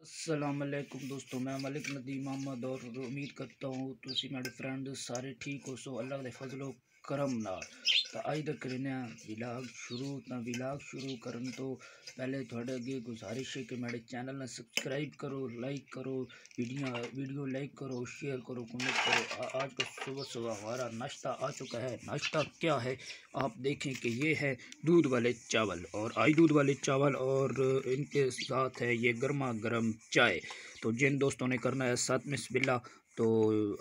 अस्सलाम वालेकुम दोस्तों, मैं मलिक नदीम अहमद और उम्मीद करता हूँ तुसी मेरे फ्रेंड सारे ठीक हो। सो अल्लाह के फजलो करम नाल तो अज तक विलाग शुरू करन तो पहले थोड़े अगे गुजारिश है कि मेरे चैनल ने सब्सक्राइब करो, लाइक करो, वीडियो लाइक करो, शेयर करो, कमेंट करो। आज का सुबह हमारा नाश्ता आ चुका है। नाश्ता क्या है आप देखें कि ये है दूध वाले चावल और आई दूध वाले चावल और इनके साथ है ये गर्मा गर्म चाय। तो जिन दोस्तों ने करना है साथ में बिस्मिल्लाह। तो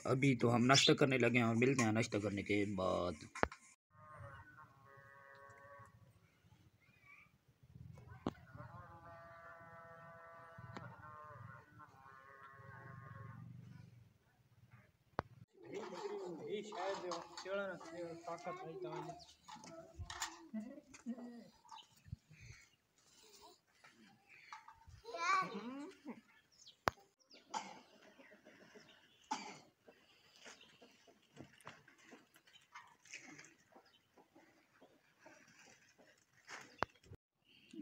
अभी तो हम नाश्ता करने लगे हैं और मिलते हैं नाश्ता करने के बाद।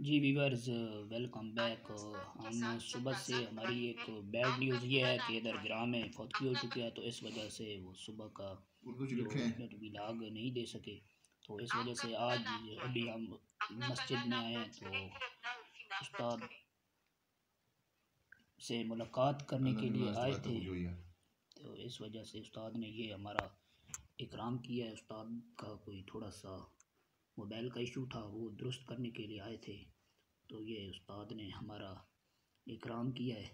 जी वीवर्स, वेलकम बैक। हम सुबह से हमारी एक बैड न्यूज़ ये है कि इधर ग्राम में फौतगी हो चुकी है, तो इस वजह से वो सुबह का जो व्लॉग नहीं दे सके। तो इस वजह से आज अभी हम मस्जिद में आए हैं तो उस्ताद से मुलाकात करने के लिए आए थे। तो इस वजह से उस्ताद ने ये हमारा इकराम किया है। उस्ताद का कोई थोड़ा सा मोबाइल का इशू था, वो दुरुस्त करने के लिए आए थे, तो ये उस्ताद ने हमारा इकराम किया है।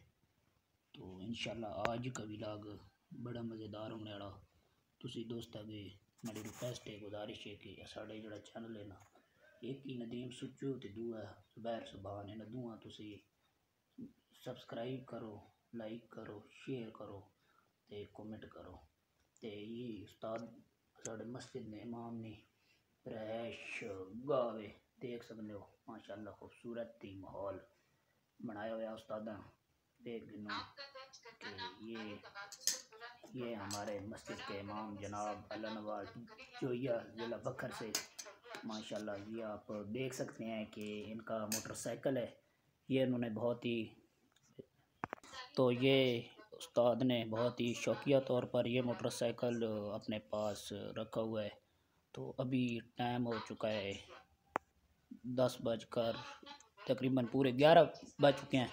तो इंशाल्लाह आज का व्लॉग बड़ा मज़ेदार होने वाला। तुसी दोस्तों अगे मेरी रिक्वेस्ट है, गुजारिश है कि साढ़े जो चैनल है ना, एक ही नदीम सुचो तो दूआ जुबैर सुबहान, इन्हें दूआ तुसी सब्सक्राइब करो, लाइक करो, शेयर करो ते कमेंट करो। ते ये उस्ताद साढ़े मस्जिद ने इमाम ने रैश गावे देख सकते हो, माशाल्लाह खूबसूरत ही माहौल बनाया हुआ उस्ताद। देख लो कि ये हमारे मस्जिद के इमाम जनाब अल्लाह नवाज जोया ज़िला बखर से, माशाल्लाह। ये आप देख सकते हैं कि इनका मोटरसाइकिल है, ये इन्होंने बहुत ही, तो ये उस्ताद ने बहुत ही शौकिया तौर पर ये मोटरसाइकिल अपने पास रखा हुआ है। तो अभी टाइम हो चुका है 10 बजकर तकरीबन पूरे 11 बज चुके हैं।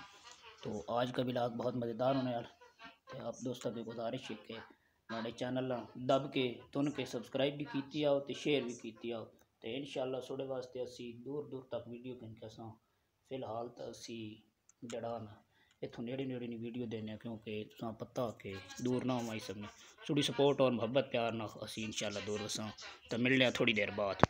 तो आज का व्लॉग बहुत मज़ेदार होने वाला। तो आप दोस्तों की गुजारिश है कि हमारे चैनल दब के तुन के सब्सक्राइब भी कीती आओ तो शेयर भी कीती आओ। तो इंशाल्लाह थोड़े वास्ते असी दूर दूर तक वीडियो कहीं असा फिलहाल तो असी जड़ा ना इतों नेड़े नेड़े नहीं वीडियो देने, क्योंकि तुसा पता कि दूर ना हो सकने। थोड़ी सपोर्ट और मुहब्बत प्यार ना असी इंशाल्लाह दूर असा। तो मिलने थोड़ी देर बाद।